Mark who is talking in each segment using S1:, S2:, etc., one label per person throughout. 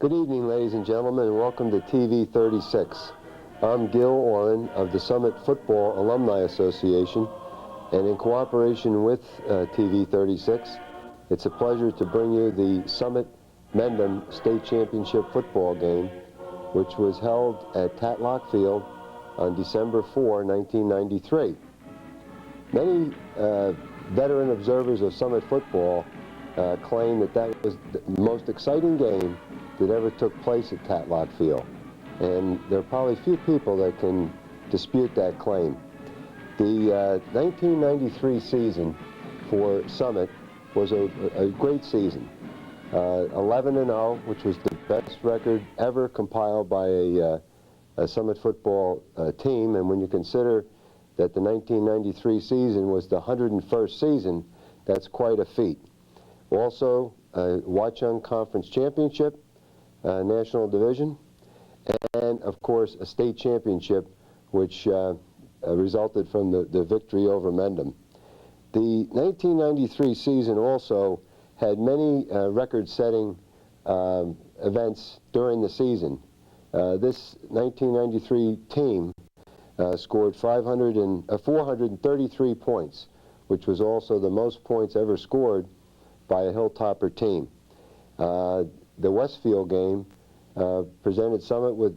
S1: Good evening, ladies and gentlemen, and welcome to TV 36. I'm Gil Oren of the Summit Football Alumni Association, and in cooperation with TV 36, it's a pleasure to bring you the Summit Mendham State Championship football game, which was held at Tatlock Field on December 4, 1993. Many veteran observers of Summit football claim that that was the most exciting game that ever took place at Tatlock Field. And there are probably few people that can dispute that claim. The 1993 season for Summit was a great season. 11-0, which was the best record ever compiled by a Summit football team. And when you consider that the 1993 season was the 101st season, that's quite a feat. Also, Watchung Conference Championship, National Division, and of course a state championship, which resulted from the victory over Mendham. The 1993 season also had many record-setting events during the season. This 1993 team scored 433 points, which was also the most points ever scored by a Hilltopper team. The Westfield game presented Summit with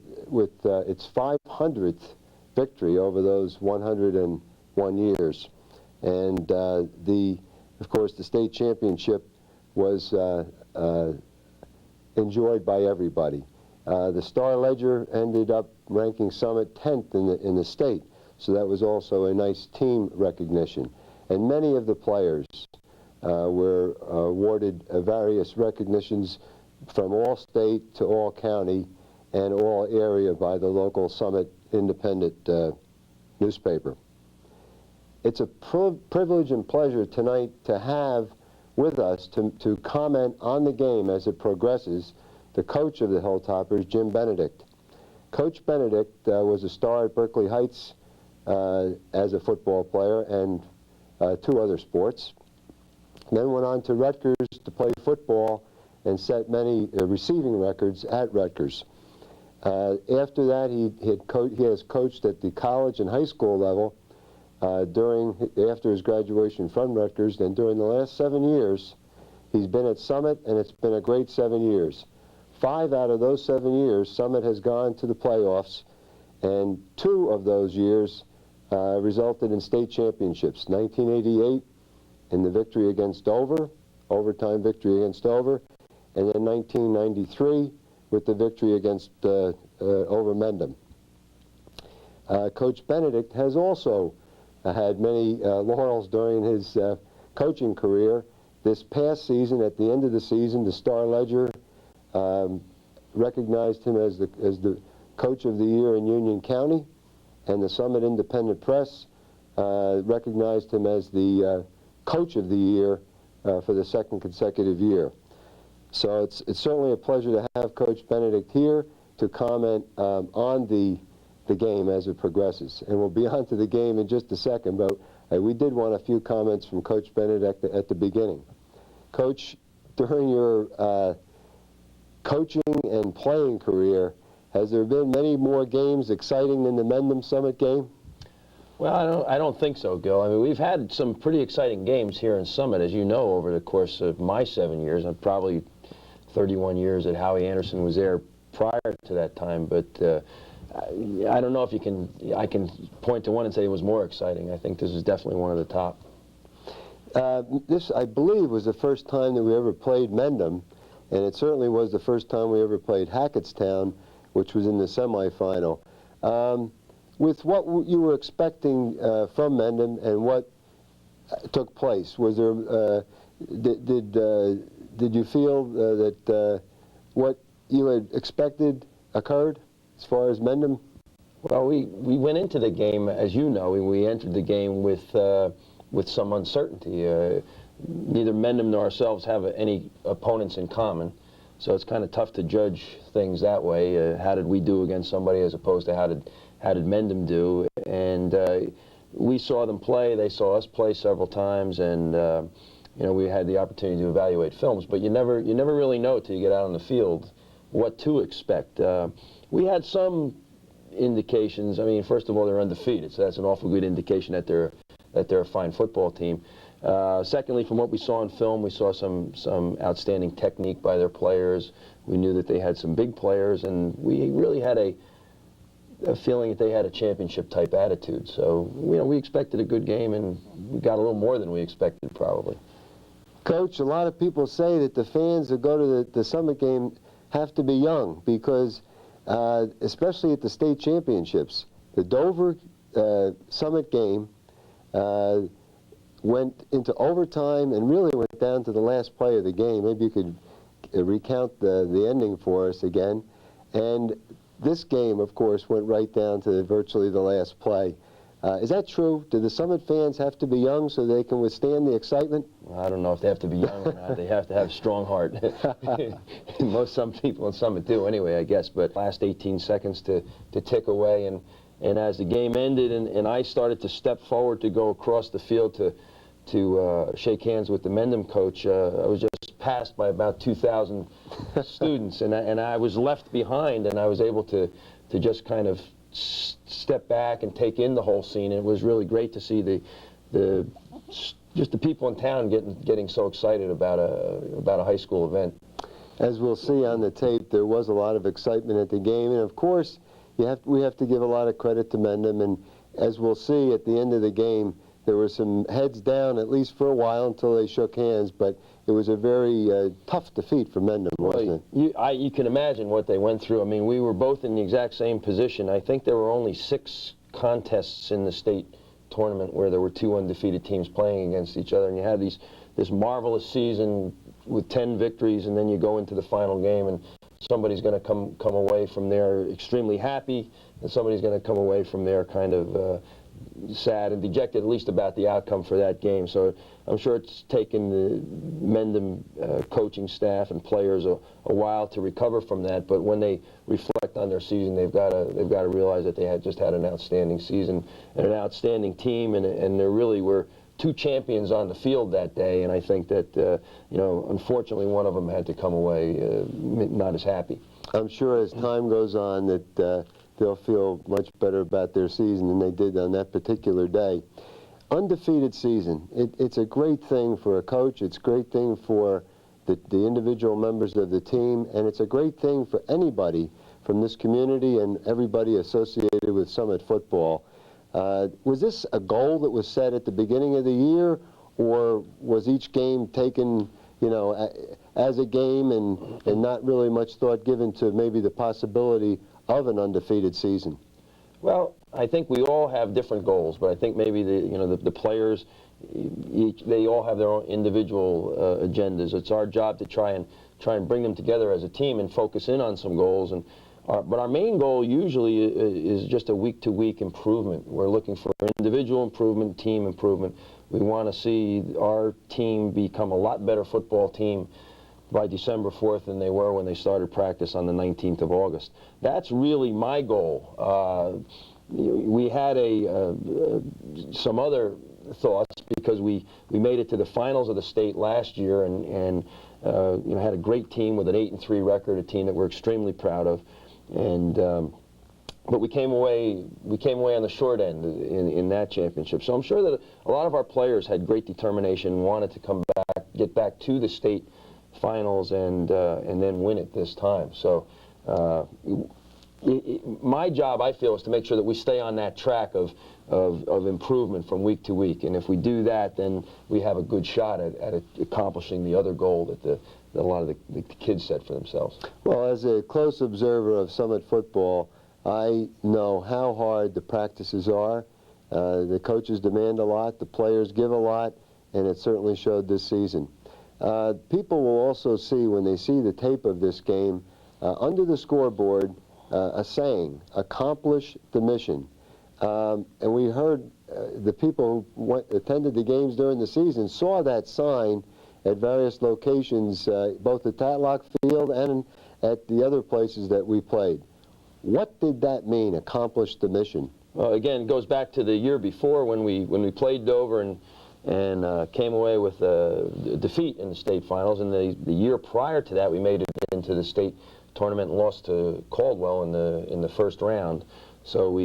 S1: its 500th victory over those 101 years. And of course, the state championship was enjoyed by everybody. The Star-Ledger ended up ranking Summit 10th in the state, so that was also a nice team recognition. And many of the players were awarded various recognitions from all state to all county and all area by the local Summit Independent newspaper. It's a privilege and pleasure tonight to have with us to comment on the game as it progresses the coach of the Hilltoppers, Jim Benedict. Coach Benedict was a star at Berkeley Heights as a football player and two other sports. Then went on to Rutgers to play football and set many receiving records at Rutgers. After that, he has coached at the college and high school level after his graduation from Rutgers. Then during the last 7 years, he's been at Summit, and it's been a great 7 years. 5 out of those 7 years, Summit has gone to the playoffs, and 2 of those years resulted in state championships. 1988 in the victory against Dover, overtime victory against Dover, and then 1993 with the victory against over Mendham. Coach Benedict has also had many laurels during his coaching career. This past season, at the end of the season, the Star-Ledger recognized him as the Coach of the Year in Union County, and the Summit Independent Press recognized him as the Coach of the Year for the second consecutive year. So it's certainly a pleasure to have Coach Benedict here to comment on the game as it progresses. And we'll be on to the game in just a second, but we did want a few comments from Coach Benedict at the beginning. Coach, during your coaching and playing career, has there been many more games exciting than the Mendham Summit game?
S2: Well, I don't think so, Gil. I mean, we've had some pretty exciting games here in Summit, as you know, over the course of my 7 years. I'm probably 31 years that Howie Anderson was there prior to that time, but I don't know if I can point to one and say it was more exciting. I think this is definitely one of the top.
S1: This, I believe, was the first time that we ever played Mendham, and it certainly was the first time we ever played Hackettstown, which was in the semifinal. With what you were expecting from Mendham and what took place, was there did you feel that what you had expected occurred as far as Mendham?
S2: Well, we went into the game, as you know, we entered the game with some uncertainty. Neither Mendham nor ourselves have any opponents in common, so it's kind of tough to judge things that way. How did we do against somebody as opposed to how did Mendham do? And we saw them play, they saw us play several times, and you know, we had the opportunity to evaluate films, but you never really know till you get out on the field what to expect. We had some indications. I mean, first of all, they're undefeated, so that's an awful good indication that they're a fine football team. Secondly, from what we saw in film, we saw some outstanding technique by their players. We knew that they had some big players, and we really had a feeling that they had a championship-type attitude. So, we expected a good game, and we got a little more than we expected, probably.
S1: Coach, a lot of people say that the fans that go to the Summit game have to be young because, especially at the state championships, the Dover Summit game went into overtime and really went down to the last play of the game. Maybe you could recount the ending for us again. And this game, of course, went right down to virtually the last play. Is that true? Do the Summit fans have to be young so they can withstand the excitement?
S2: I don't know if they have to be young or not. They have to have a strong heart. Some people in Summit do anyway, I guess. But last 18 seconds to tick away, and as the game ended and I started to step forward to go across the field to shake hands with the Mendham coach, I was just passed by about 2,000 students, and I was left behind, and I was able to just kind of step back and take in the whole scene. And it was really great to see just the people in town getting so excited about a high school event.
S1: As we'll see on the tape, there was a lot of excitement at the game, and of course we have to give a lot of credit to Mendham, and as we'll see at the end of the game, there were some heads down, at least for a while, until they shook hands, but it was a very tough defeat for Mendham, wasn't it?
S2: You can imagine what they went through. I mean, we were both in the exact same position. I think there were only 6 contests in the state tournament where there were 2 undefeated teams playing against each other, and you had this marvelous season with 10 victories, and then you go into the final game, and somebody's going to come away from there extremely happy, and somebody's going to come away from there kind of sad and dejected, at least about the outcome for that game. So I'm sure it's taken the Mendham coaching staff and players a while to recover from that. But when they reflect on their season, they've got to realize that they had an outstanding season and an outstanding team, and there really were 2 champions on the field that day. And I think that unfortunately, one of them had to come away not as happy.
S1: I'm sure as time goes on that they'll feel much better about their season than they did on that particular day. Undefeated season, it's a great thing for a coach, it's a great thing for the individual members of the team, and it's a great thing for anybody from this community and everybody associated with Summit football. Was this a goal that was set at the beginning of the year, or was each game taken as a game and not really much thought given to maybe the possibility of an undefeated season?
S2: Well, I think we all have different goals, but I think maybe the players, they all have their own individual agendas. It's our job to try and bring them together as a team and focus in on some goals. But our main goal usually is just a week-to-week improvement. We're looking for individual improvement, team improvement. We want to see our team become a lot better football team by December 4th than they were when they started practice on the 19th of August. That's really my goal. We had some other thoughts because we made it to the finals of the state last year and had a great team with an 8-3 record, a team that we're extremely proud of, but we came away on the short end in that championship. So I'm sure that a lot of our players had great determination, wanted to get back to the state finals and then win it this time. So my job, I feel, is to make sure that we stay on that track of improvement from week to week. And if we do that, then we have a good shot at accomplishing the other goal that a lot of the kids set for themselves.
S1: Well, as a close observer of Summit football, I know how hard the practices are. The coaches demand a lot, the players give a lot, and it certainly showed this season. People will also see, when they see the tape of this game, under the scoreboard, a saying, accomplish the mission. And we heard the people who attended the games during the season saw that sign at various locations, both at Tatlock Field and at the other places that we played. What did that mean, accomplish the mission?
S2: Well, again, it goes back to the year before when we played Dover and came away with a defeat in the state finals, and the year prior to that we made it into the state tournament and lost to Caldwell in the first round. So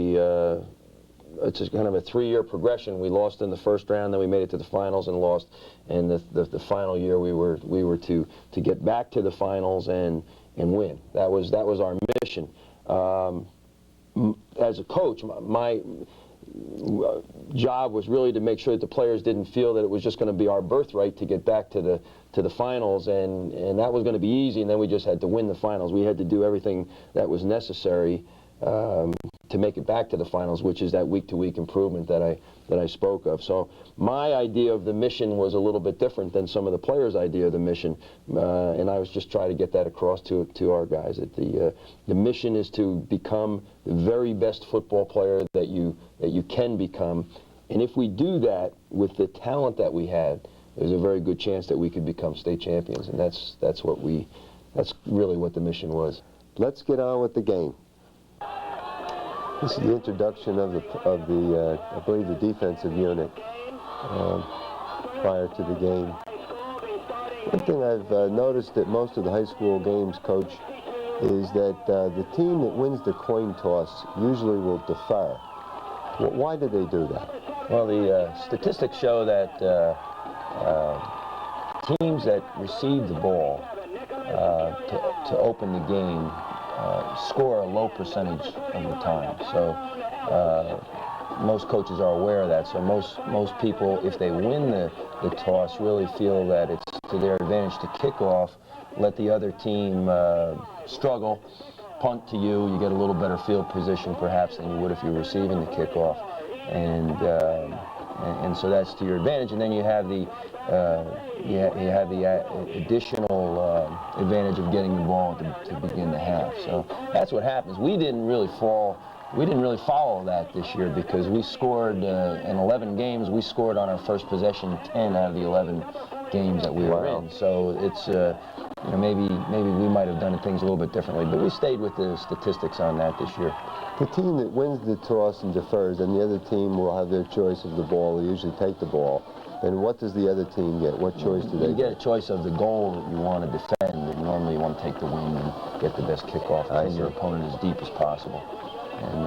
S2: it's just kind of a 3-year progression. We lost in the first round, then we made it to the finals and lost. And the final year we were to get back to the finals and win. That was our mission. As a coach, my job was really to make sure that the players didn't feel that it was just going to be our birthright to get back to the finals, and that was going to be easy, and then we just had to win the finals. We had to do everything that was necessary to make it back to the finals, which is that week-to-week improvement that I spoke of. So my idea of the mission was a little bit different than some of the players' idea of the mission, and I was just trying to get that across to our guys. That the mission is to become the very best football player that you can become, and if we do that with the talent that we had, there's a very good chance that we could become state champions, and that's really what the mission was.
S1: Let's get on with the game. This is the introduction of the I believe, the defensive unit prior to the game. One thing I've noticed at most of the high school games, Coach, is that the team that wins the coin toss usually will defer. Why do they do that?
S2: Well, the statistics show that teams that receive the ball to open the game score a low percentage of the time. So most coaches are aware of that. So most people, if they win the toss, really feel that it's to their advantage to kick off, let the other team struggle, punt to you. You get a little better field position perhaps than you would if you're receiving the kickoff, and so that's to your advantage. And then you have the additional advantage of getting the ball to begin the half. So that's what happens. We didn't really follow that this year because we scored in 11 games. We scored on our first possession 10 out of the 11 games that we were in. So it's maybe we might have done things a little bit differently, but we stayed with the statistics on that this year.
S1: The team that wins the toss and defers, and the other team will have their choice of the ball. They usually take the ball. And what does the other team get? What choice do they get?
S2: You get a choice of the goal that you want to defend, and normally you want to take the win and get the best kickoff, pin your opponent as deep as possible. And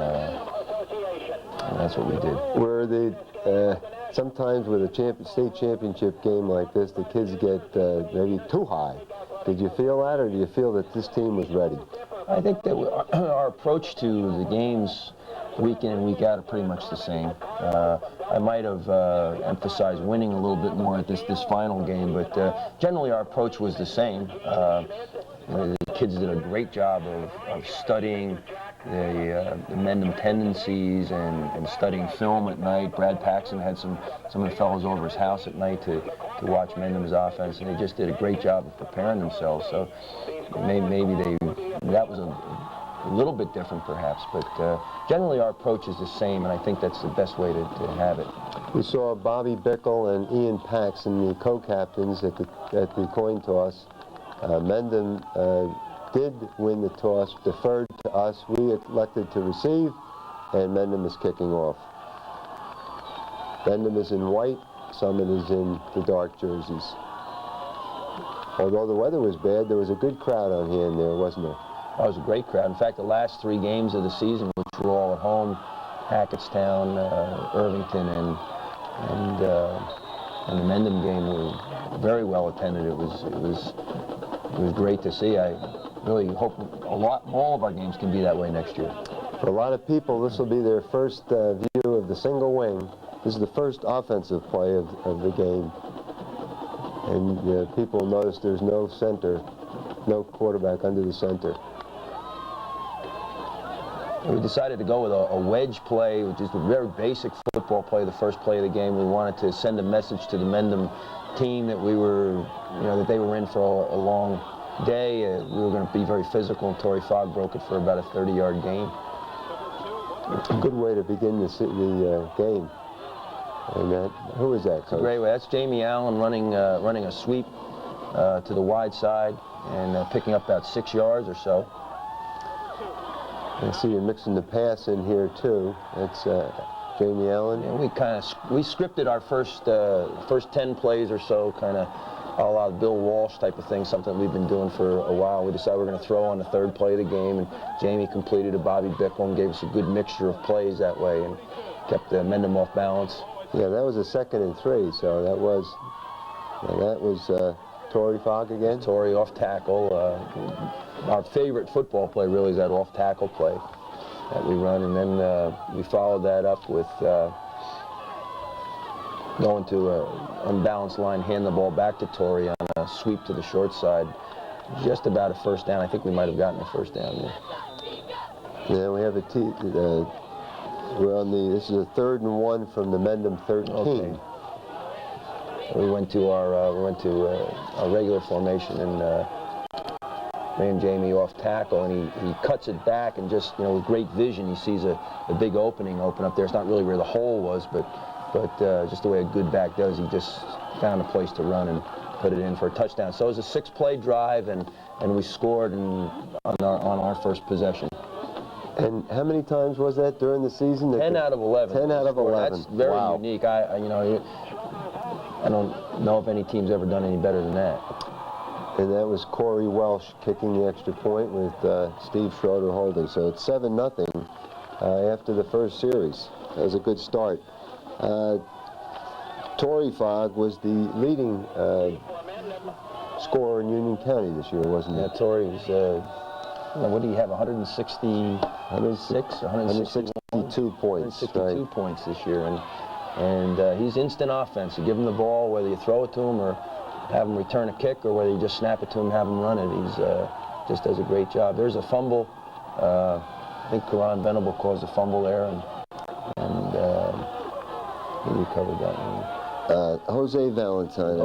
S2: that's what we did.
S1: Where sometimes with a state championship game like this, the kids get maybe too high. Did you feel that, or do you feel that this team was ready?
S2: I think that our approach to the games week in and week out are pretty much the same. I might have emphasized winning a little bit more at this final game, but generally our approach was the same. The kids did a great job of studying the Mendham tendencies and studying film at night. Brad Paxson had some of the fellows over his house at night to watch Mendham's offense, and they just did a great job of preparing themselves. So maybe that was a little bit different perhaps, but generally our approach is the same, and I think that's the best way to have it.
S1: We saw Bobby Bickle and Ian Paxson, the co-captains at the coin toss. Mendham did win the toss, deferred to us. We elected to receive, and Mendham is kicking off. Mendham is in white, Summit is in the dark jerseys. Although the weather was bad, there was a good crowd on hand there, wasn't there?
S2: Oh, it was a great crowd. In fact, the last 3 games of the season, which were all at home, Hackettstown, Irvington, and the Mendham game were very well attended. It was great to see. I really hope all of our games can be that way next year.
S1: For a lot of people, this will be their first view of the single wing. This is the first offensive play of the game. And people notice there's no center, no quarterback under the center.
S2: We decided to go with a wedge play, which is a very basic football play, the first play of the game. We wanted to send a message to the Mendham team that we were, that they were in for a long day. We were going to be very physical, and Torrey Fogg broke it for about a 30-yard gain.
S1: It's a good way to begin the game. And who is that, Coach?
S2: Great way. That's Jamie Allen running a sweep to the wide side and picking up about 6 yards or so.
S1: I see you're mixing the pass in here too. That's Jamie Allen.
S2: And we scripted our first 10 plays or so, kind of a la Bill Walsh type of thing, something we've been doing for a while. We decided we're going to throw on the third play of the game, and Jamie completed a Bobby Bickle and gave us a good mixture of plays that way and kept Mendham off balance.
S1: Yeah, that was a 2nd and 3, so that was Torrey Fogg again?
S2: Torrey off tackle. Our favorite football play really is that off tackle play that we run, and then we followed that up with going to an unbalanced line, hand the ball back to Torrey on a sweep to the short side. Just about a first down. I think we might have gotten a first down there.
S1: Yeah, we have we're on this is a 3rd and 1 from the Mendham 13.
S2: Okay. We went to our regular formation, and ran Jamie off tackle, and he cuts it back, and just, you know, with great vision, he sees a big opening open up there. It's not really where the hole was, but just the way a good back does, he just found a place to run and put it in for a touchdown. So it was a 6-play drive, and we scored on our first possession.
S1: And how many times was that during the season?
S2: 10 out of 11.
S1: 10 out of 11.
S2: That's very
S1: wow.
S2: unique. I don't know if any team's ever done any better than that.
S1: And that was Corey Welsh kicking the extra point with Steve Schroeder holding. So it's 7-0 after the first series. That was a good start. Torrey Fogg was the leading scorer in Union County this year, wasn't he?
S2: Yeah, Torrey was, what do you have, 162 points. 162 points this year, and he's instant offense. You give him the ball, whether you throw it to him or have him return a kick, or whether you just snap it to him, have him run it. He's just does a great job. There's a fumble. I think Karan Venable caused a fumble there, and he recovered that one.
S1: Jose Valentine.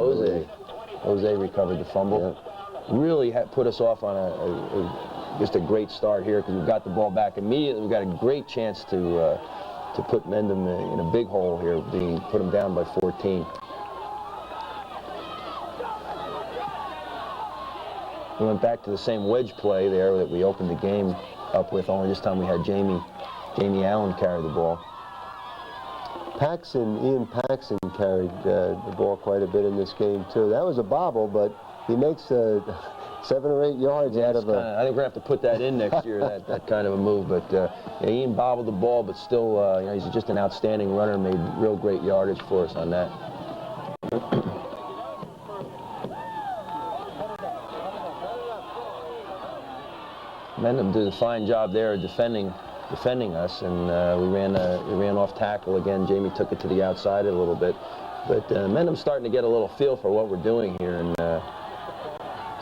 S2: Jose recovered the fumble.
S1: Yeah.
S2: Really put us off on just a great start here, because we got the ball back immediately. We got a great chance to put Mendham in a big hole here, put him down by 14. We went back to the same wedge play there that we opened the game up with, only this time we had Jamie Allen carry the ball.
S1: Ian Paxson carried the ball quite a bit in this game too. That was a bobble, but he makes 7 or 8 yards out of
S2: I think we're going to have to put that in next year, that kind of a move. But yeah, Ian bobbled the ball, but still, you know, he's just an outstanding runner, made real great yardage for us on that. Mendham did a fine job there of defending us, and we ran off tackle again. Jamie took it to the outside a little bit, but Mendham's starting to get a little feel for what we're doing here and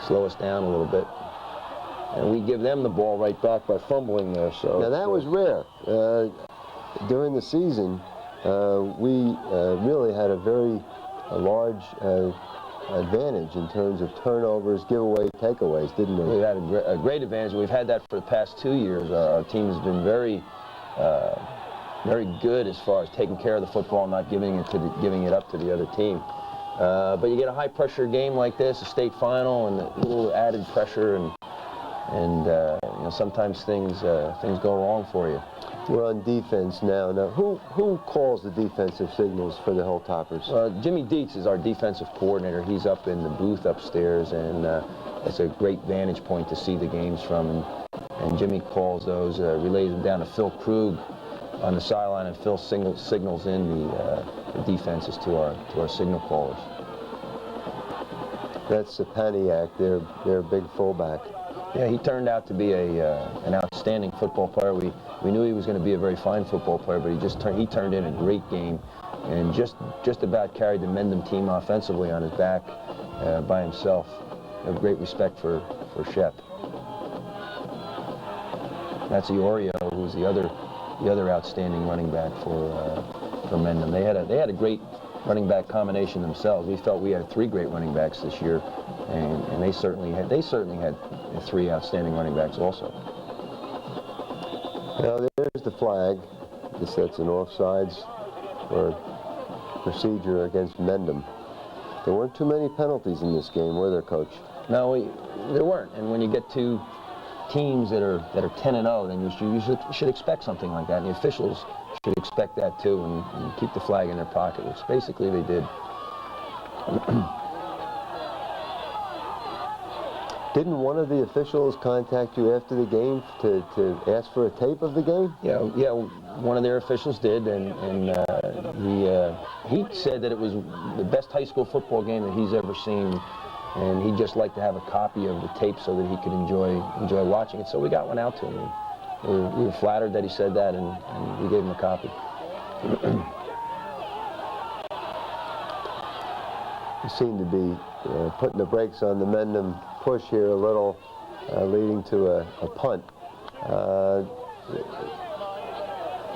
S2: slow us down a little bit. And we give them the ball right back by fumbling there. So
S1: now that was rare. During the season, we really had a very large advantage in terms of turnovers, giveaway, takeaways, didn't we?
S2: We've had a great advantage. We've had that for the past 2 years. Our team has been very good as far as taking care of the football, not giving it up to the other team. But you get a high-pressure game like this, a state final, and a little added pressure, and you know, sometimes things go wrong for you.
S1: We're on defense now. Now, who calls the defensive signals for the Hilltoppers?
S2: Jimmy Dietz is our defensive coordinator. He's up in the booth upstairs, and it's a great vantage point to see the games from. And Jimmy calls those, relays them down to Phil Krug on the sideline, and Phil signals in the defenses to our signal callers.
S1: That's Sapaniak, their big fullback.
S2: Yeah, he turned out to be an outstanding football player. We knew he was going to be a very fine football player, but he turned in a great game, and just about carried the Mendham team offensively on his back by himself. I have great respect for Shep. That's Iorio, who's the other outstanding running back for Mendham. They had a great running back combination themselves. We felt we had 3 great running backs this year, and they certainly had 3 outstanding running backs also.
S1: Now there's the flag. This sets an offsides or procedure against Mendham. There weren't too many penalties in this game, were there, Coach?
S2: No, there weren't. And when you get to teams that are 10-0, then you should expect something like that. And the officials should expect that too, and keep the flag in their pocket, which basically they did.
S1: Didn't one of the officials contact you after the game to ask for a tape of the game?
S2: Yeah, one of their officials did, and he said that it was the best high school football game that he's ever seen, and he'd just like to have a copy of the tape so that he could enjoy watching it. So we got one out to him. We were flattered that he said that, and we gave him a copy.
S1: You seem to be putting the brakes on the Mendham push here a little, leading to a punt.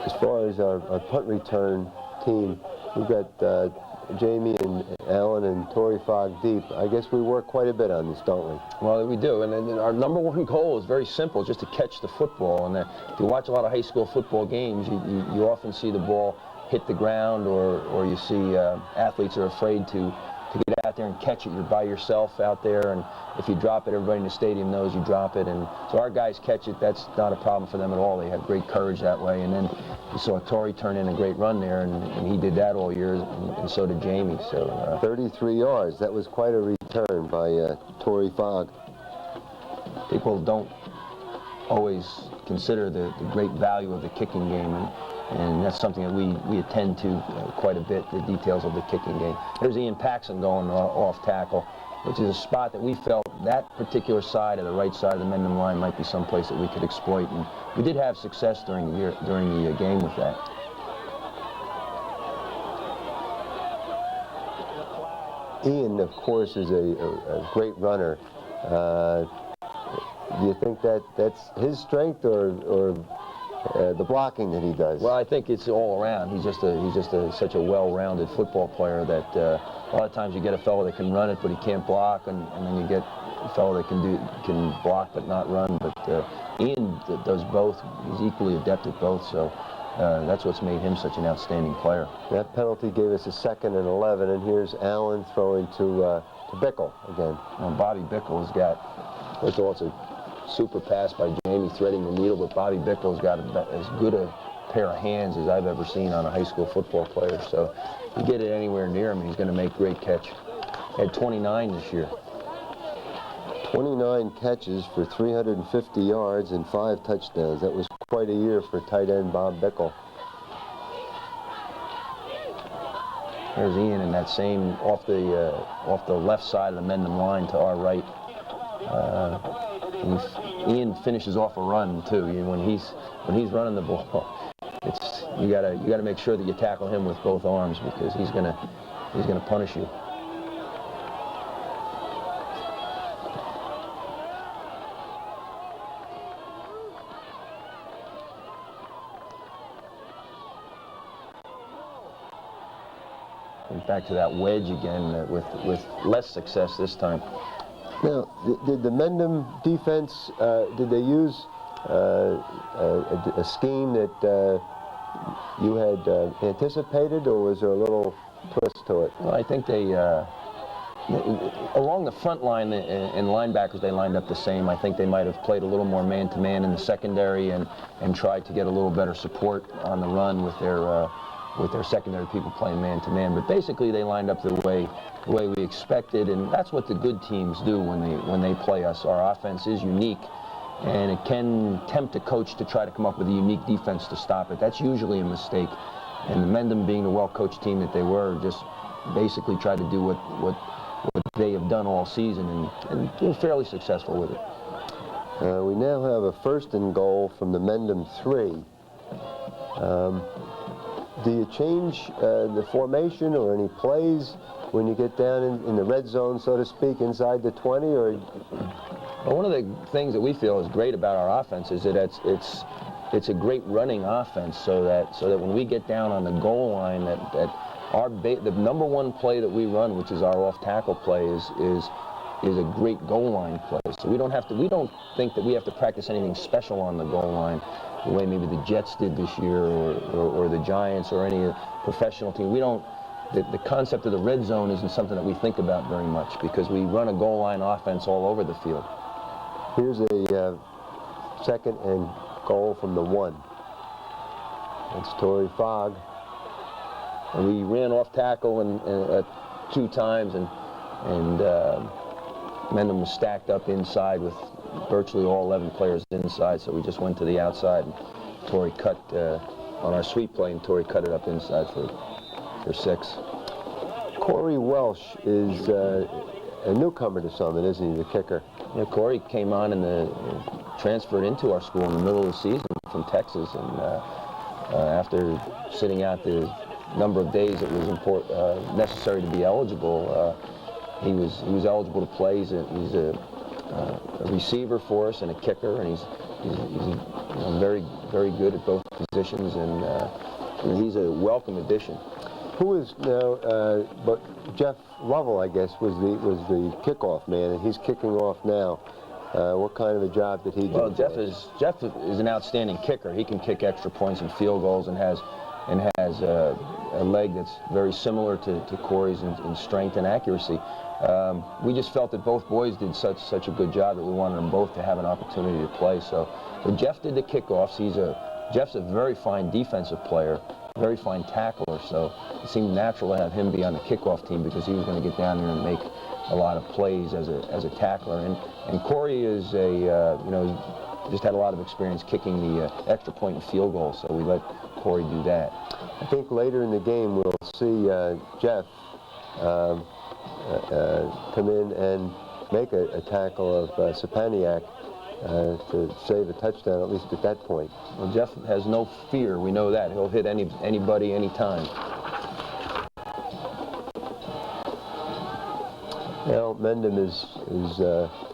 S1: As far as our punt return team, we've got Jamie and Alan and Torrey Fogg deep. I guess we work quite a bit on this, don't we?
S2: Well, we do, and our number one goal is very simple, just to catch the football. And if you watch a lot of high school football games, you often see the ball hit the ground, or you see athletes are afraid to get out there and catch it. You're by yourself out there, and if you drop it, everybody in the stadium knows you drop it. And so our guys catch it. That's not a problem for them at all. They have great courage that way. And then you saw Torrey turn in a great run there, and he did that all year, and so did Jamie. So
S1: 33 yards. That was quite a return by Torrey Fogg.
S2: People don't always consider the great value of the kicking game, and that's something that we attend to quite a bit, the details of the kicking game. There's Ian Paxson going off tackle, which is a spot that we felt that particular side of the right side of the Mendham line might be someplace that we could exploit, and we did have success during the game with that.
S1: Ian, of course, is a great runner. Do you think that's his strength, or the blocking that he does?
S2: Well, I think it's all around. He's just such a well-rounded football player that a lot of times you get a fellow that can run it but he can't block, and then you get a fellow that can block but not run. But Ian does both. He's equally adept at both. So that's what's made him such an outstanding player.
S1: That penalty gave us a 2nd and 11, and here's Allen throwing to Bickle again.
S2: Now, Bobby Bickle's got, first of all, it's a super pass by Jamie threading the needle, but Bobby Bickle's got as good a pair of hands as I've ever seen on a high school football player. So you get it anywhere near him, and he's going to make great catch. He had 29 this year.
S1: 29 catches for 350 yards and 5 touchdowns. That was quite a year for tight end Bob Bickle.
S2: There's Ian in that same off the left side of the Mendham line to our right. Ian finishes off a run too. When he's running the ball, you gotta make sure that you tackle him with both arms, because he's gonna punish you. Back to that wedge again, with less success this time.
S1: Now, did the Mendham defense, did they use a scheme that you had anticipated, or was there a little twist to it?
S2: Well, I think they, along the front line and linebackers, they lined up the same. I think they might have played a little more man-to-man in the secondary and tried to get a little better support on the run with their secondary people playing man-to-man. But basically, they lined up the way we expected, and that's what the good teams do when they play us. Our offense is unique, and it can tempt a coach to try to come up with a unique defense to stop it. That's usually a mistake. And the Mendham, being the well-coached team that they were, just basically tried to do what they have done all season, and were fairly successful with it.
S1: We now have a 1st and goal from the Mendham 3. Do you change the formation or any plays when you get down in the red zone, so to speak, inside the 20? Or
S2: well, one of the things that we feel is great about our offense is that it's a great running offense, so that when we get down on the goal line, that the number one play that we run, which is our off-tackle play, is a great goal line play. So we don't think that we have to practice anything special on the goal line, the way maybe the Jets did this year, or the Giants, or any professional team. The concept of the red zone isn't something that we think about very much, because we run a goal line offense all over the field.
S1: Here's a 2nd and goal from the 1. That's Torrey Fogg.
S2: And we ran off tackle and 2 times, and Mendham was stacked up inside with virtually all 11 players inside, so we just went to the outside, and Torrey cut on our sweep play, and Torrey cut it up inside for 6.
S1: Corey Welsh is a newcomer to Summit, isn't he, the kicker?
S2: Yeah, Corey came on and transferred into our school in the middle of the season from Texas, and after sitting out the number of days it was necessary to be eligible, he was eligible to play. He's a receiver for us and a kicker, and he's very, very good at both positions, and he's a welcome addition.
S1: Who is now? But Jeff Lovell, I guess, was the kickoff man, and he's kicking off now. What kind of a job did he do?
S2: Well, Jeff is an outstanding kicker. He can kick extra points and field goals, and has a leg that's very similar to Corey's in strength and accuracy. We just felt that both boys did such a good job that we wanted them both to have an opportunity to play. So Jeff did the kickoffs. Jeff's a very fine defensive player, very fine tackler, so it seemed natural to have him be on the kickoff team because he was going to get down there and make a lot of plays as a tackler. And Corey is he just had a lot of experience kicking the extra point and field goal, so we let Corey do that.
S1: I think later in the game we'll see Jeff come in and make a tackle of Sapaniak to save a touchdown, at least at that point.
S2: Well, Jeff has no fear. We know that. He'll hit anybody, anytime.
S1: Well, Mendham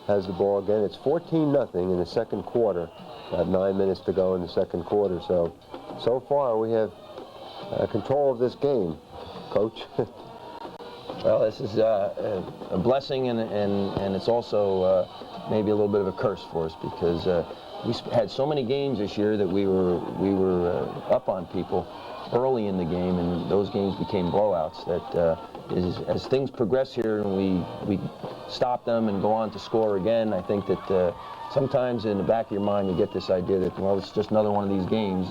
S1: has the ball again. It's 14-0 in the second quarter. About 9 minutes to go in the second quarter. So far we have control of this game, Coach.
S2: Well, this is a blessing, and it's also maybe a little bit of a curse for us because we had so many games this year that we were up on people early in the game, and those games became blowouts. That as things progress here and we stop them and go on to score again, I think that sometimes in the back of your mind you get this idea that, well, it's just another one of these games,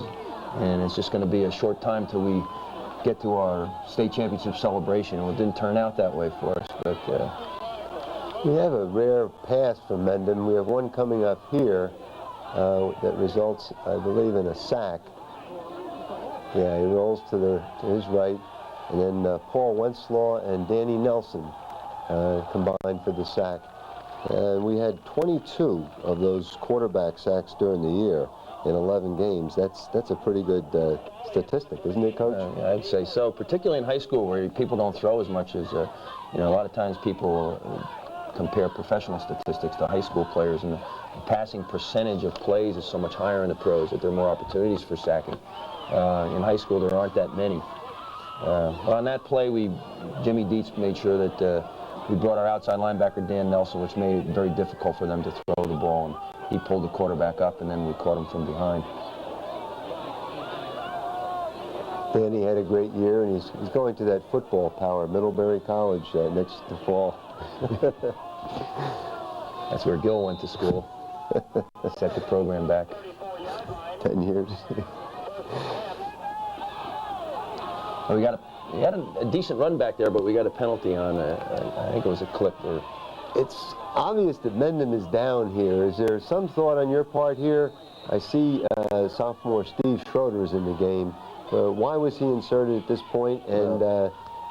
S2: and it's just going to be a short time till we get to our state championship celebration. Well, it didn't turn out that way for us, but
S1: we have a rare pass from Mendham. We have one coming up here that results, I believe, in a sack. Yeah, he rolls to his right, and then Paul Wenslaw and Danny Nelson combined for the sack. And we had 22 of those quarterback sacks during the year in 11 games. That's a pretty good statistic, isn't it, Coach?
S2: Yeah, I'd say so, particularly in high school where people don't throw as much as, a lot of times people compare professional statistics to high school players, and the passing percentage of plays is so much higher in the pros that there are more opportunities for sacking. In high school, there aren't that many. On that play, Jimmy Dietz made sure that we brought our outside linebacker, Dan Nelson, which made it very difficult for them to throw the ball, and he pulled the quarterback up, and then we caught him from behind.
S1: Danny had a great year, and he's going to that football power, Middlebury College, next fall.
S2: That's where Gil went to school. Set the program back
S1: 10 years.
S2: Well, we had a decent run back there, but we got a penalty on, I think it was a clip.
S1: It's obvious that Mendham is down here. Is there some thought on your part here? I see sophomore Steve Schroeder is in the game. Why was he inserted at this point? And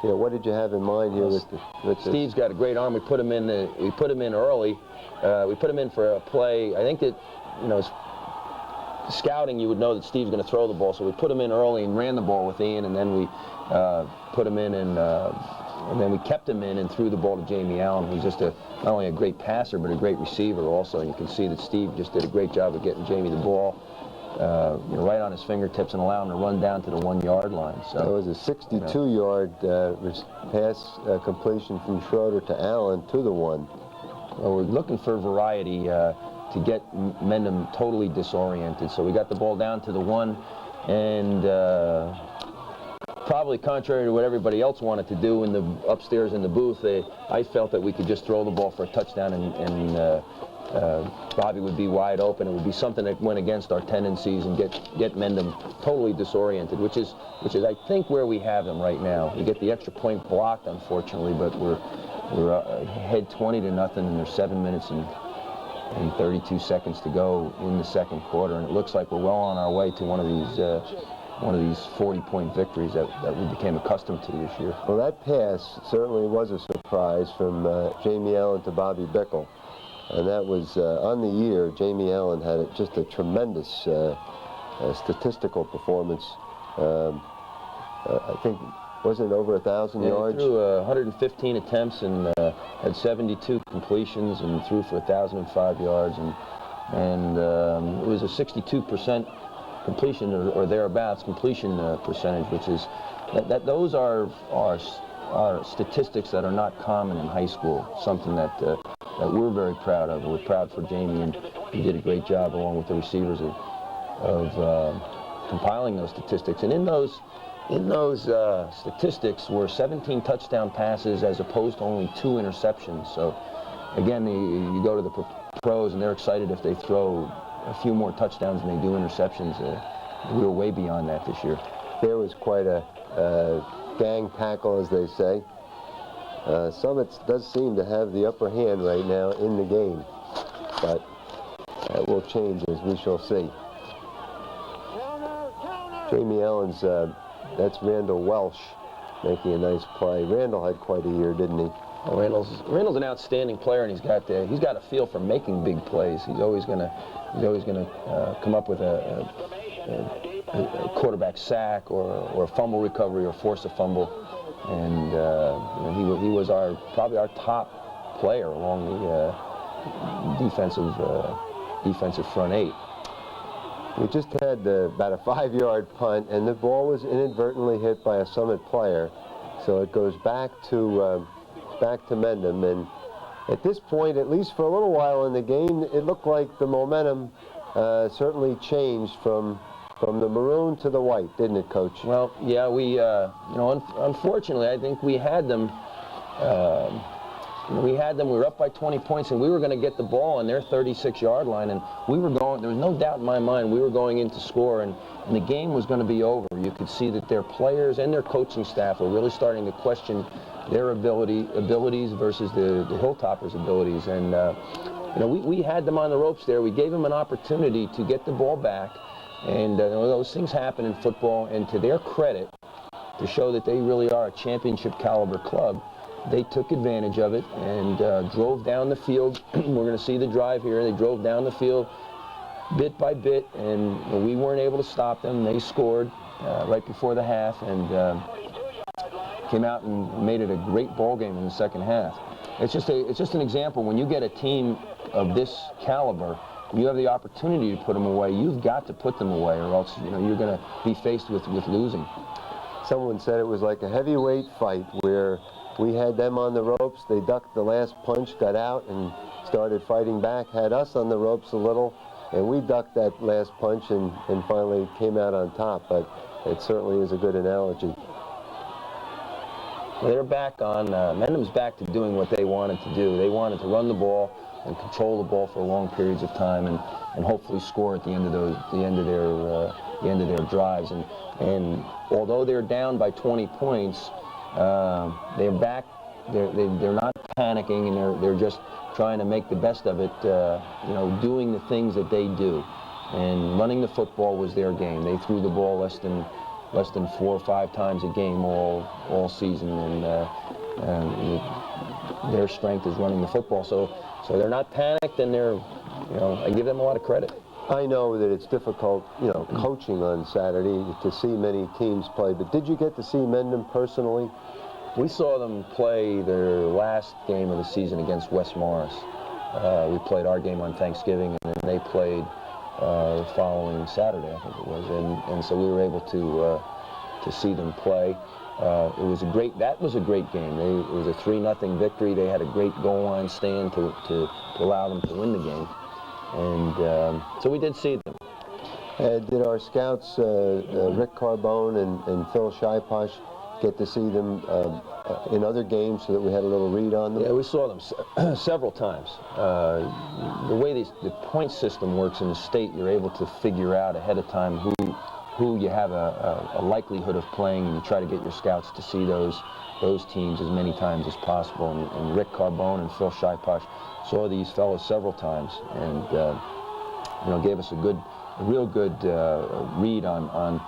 S1: what did you have in mind here with
S2: Steve's got a great arm. We put him in early. We put him in for a play. I think that, scouting, you would know that Steve's going to throw the ball, so we put him in early and ran the ball with Ian, and then we put him in, and then we kept him in and threw the ball to Jamie Allen, who's just not only a great passer but a great receiver also. And you can see that Steve just did a great job of getting Jamie the ball right on his fingertips and allowing him to run down to the 1-yard line. So
S1: that was a 62-yard pass completion from Schroeder to Allen to the 1.
S2: Well, we're looking for variety to get Mendham totally disoriented. So we got the ball down to the 1, and probably contrary to what everybody else wanted to do in the upstairs in the booth, I felt that we could just throw the ball for a touchdown, and Bobby would be wide open. It would be something that went against our tendencies and get Mendham totally disoriented, which is I think where we have them right now. We get the extra point blocked, unfortunately, but We were ahead 20-0, and there's 7 minutes and 32 seconds to go in the second quarter, and it looks like we're well on our way to one of these 40-point victories that we became accustomed to this year.
S1: Well, that pass certainly was a surprise from Jamie Allen to Bobby Bickle, and that was on the year. Jamie Allen had just a tremendous statistical performance. I think, wasn't it over 1,000 yards?
S2: He threw 115 attempts and had 72 completions and threw for 1,005 yards, and it was a 62% completion or thereabouts completion percentage, which is those are statistics that are not common in high school. Something that we're very proud of. We're proud for Jamie, and he did a great job along with the receivers of compiling those statistics. And in those statistics were 17 touchdown passes as opposed to only 2 interceptions. So again, you go to the pros and they're excited if they throw a few more touchdowns than they do interceptions. We were way beyond that this year.
S1: There was quite a gang tackle, as they say. Summit does seem to have the upper hand right now in the game, but that will change, as we shall see. Jamie Allen's, that's Randall Welsh making a nice play. Randall had quite a year, didn't he?
S2: Well, Randall's an outstanding player, and he's got a feel for making big plays. He's always gonna come up with a quarterback sack or a fumble recovery or force a fumble, and he was probably our top player along the defensive front 8.
S1: We just had about a 5-yard punt, and the ball was inadvertently hit by a Summit player, so it goes back to Mendham. And at this point, at least for a little while in the game, it looked like the momentum certainly changed from the maroon to the white, didn't it, Coach?
S2: Well, yeah, we unfortunately, I think we had them. We were up by 20 points, and we were going to get the ball on their 36-yard line, and we were going. There was no doubt in my mind we were going in to score, and the game was going to be over. You could see that their players and their coaching staff were really starting to question their abilities versus the Hilltoppers' abilities, and we had them on the ropes there. We gave them an opportunity to get the ball back, and those things happen in football. And to their credit, to show that they really are a championship caliber club, they took advantage of it and drove down the field. We're going to see the drive here. They drove down the field bit by bit, and we weren't able to stop them. They scored right before the half and came out and made it a great ball game in the second half. It's just an example. When you get a team of this caliber, you have the opportunity to put them away. You've got to put them away, or else you're going to be faced with losing.
S1: Someone said it was like a heavyweight fight where we had them on the ropes, they ducked the last punch, got out, and started fighting back, had us on the ropes a little, and we ducked that last punch and finally came out on top. But it certainly is a good analogy.
S2: They're back on, Mendham's back to doing what they wanted to do. They wanted to run the ball and control the ball for long periods of time and hopefully score at the end of their drives. And although they're down by 20 points, they're back. They're not panicking, and they're just trying to make the best of it. Doing the things that they do, and running the football was their game. They threw the ball less than 4 or 5 times a game all season, and their strength is running the football. So they're not panicked, and I give them a lot of credit.
S1: I know that it's difficult, coaching on Saturday to see many teams play, but did you get to see Mendham personally?
S2: We saw them play their last game of the season against West Morris. We played our game on Thanksgiving, and then they played the following Saturday, I think it was, and so we were able to see them play. That was a great game. It was a 3-0 victory. They had a great goal line stand to allow them to win the game. And so we did see them.
S1: Did our scouts, Rick Carbone and Phil Shiposh, get to see them in other games so that we had a little read on them?
S2: Yeah, we saw them several times. The way the point system works in the state, you're able to figure out ahead of time who you have a likelihood of playing, and you try to get your scouts to see those teams as many times as possible. And Rick Carbone and Phil Shiposh saw these fellows several times, and gave us a real good read on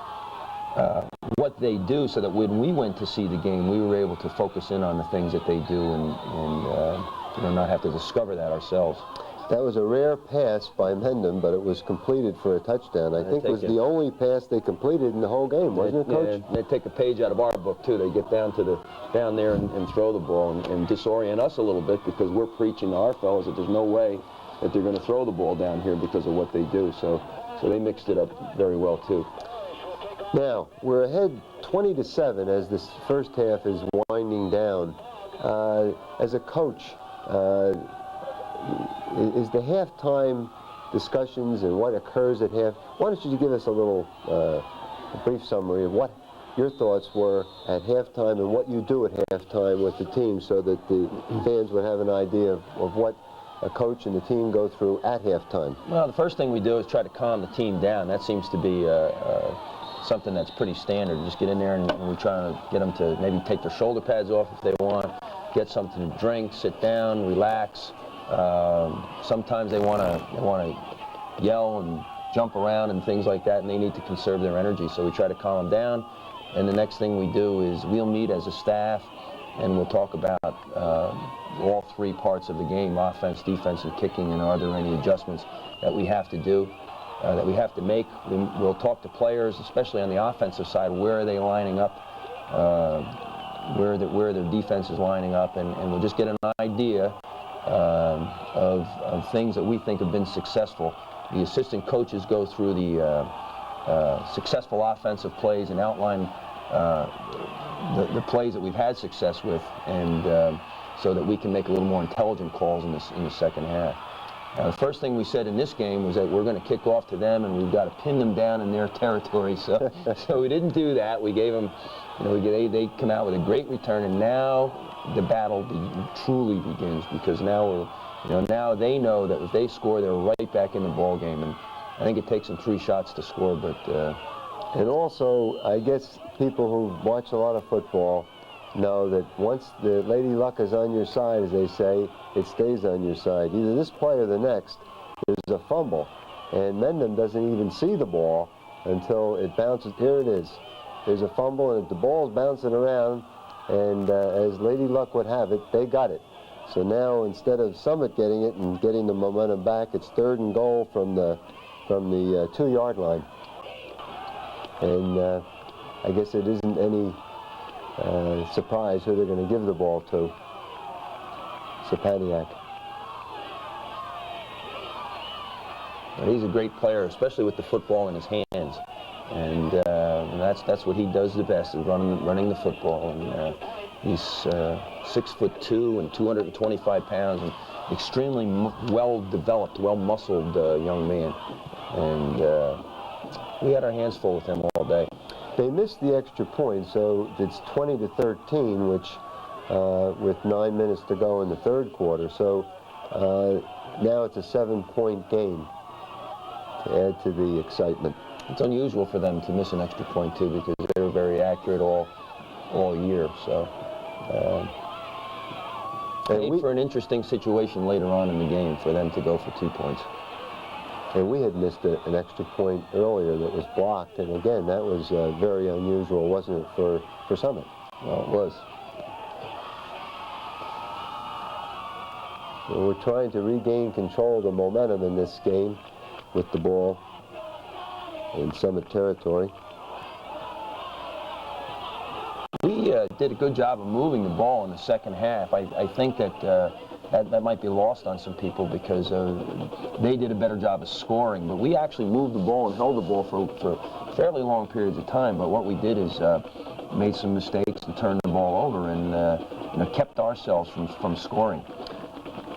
S2: what they do, so that when we went to see the game, we were able to focus in on the things that they do, and not have to discover that ourselves.
S1: That was a rare pass by Mendham, but it was completed for a touchdown. I think it was the only pass they completed in the whole game, wasn't it, Coach?
S2: Yeah, they take a page out of our book, too. They get down there and throw the ball and disorient us a little bit, because we're preaching to our fellows that there's no way that they're going to throw the ball down here because of what they do. So they mixed it up very well, too.
S1: Now, we're ahead 20-7 as this first half is winding down. As a coach, is the halftime discussions and what occurs at half, why don't you give us a little a brief summary of what your thoughts were at halftime and what you do at halftime with the team, so that the fans would have an idea of what a coach and the team go through at halftime?
S2: Well, the first thing we do is try to calm the team down. That seems to be something that's pretty standard. Just get in there and we try to get them to maybe take their shoulder pads off if they want, get something to drink, sit down, relax. Sometimes they want to yell and jump around and things like that, and they need to conserve their energy, so we try to calm them down. And the next thing we do is we'll meet as a staff, and we'll talk about all three parts of the game: offense, defense, and kicking, and are there any adjustments that we have to do, that we have to make. We'll talk to players, especially on the offensive side. Where are they lining up? Where their defense is lining up, and we'll just get an idea of things that we think have been successful. The assistant coaches go through the successful offensive plays and outline the plays that we've had success with, and so that we can make a little more intelligent calls in the second half. The first thing we said in this game was that we're going to kick off to them, and we've got to pin them down in their territory. So we didn't do that. We gave them, they come out with a great return, and now the battle truly begins, because now now they know that if they score, they're right back in the ball game. And I think it takes them 3 shots to score, but.
S1: And also, I guess people who watch a lot of football know that once the Lady Luck is on your side, as they say, it stays on your side. Either this play or the next, there's a fumble. And Mendham doesn't even see the ball until it bounces. Here it is. There's a fumble, and the ball's bouncing around, and as Lady Luck would have it, they got it. So now, instead of Summit getting it and getting the momentum back, it's 3rd and goal from the 2-yard line. And I guess it isn't any surprise who they're going to give the ball to. Sapaniak.
S2: He's a great player, especially with the football in his hands, and that's what he does the best, is running the football. And he's 6'2" and 225 pounds, and extremely well-developed, well-muscled young man. And we had our hands full with him all day.
S1: They missed the extra point, so it's 20-13, which with 9 minutes to go in the 3rd quarter. So now it's a 7-point game to add to the excitement.
S2: It's unusual for them to miss an extra point too, because they were very accurate all year. So and for an interesting situation later on in the game for them to go for 2 points.
S1: And we had missed an extra point earlier that was blocked, and again, that was very unusual, wasn't it, for Summit?
S2: Well, it was.
S1: So we're trying to regain control of the momentum in this game with the ball in Summit territory.
S2: We did a good job of moving the ball in the second half. I think that that might be lost on some people, because they did a better job of scoring. But we actually moved the ball and held the ball for fairly long periods of time. But what we did is made some mistakes and turned the ball over, and kept ourselves from scoring.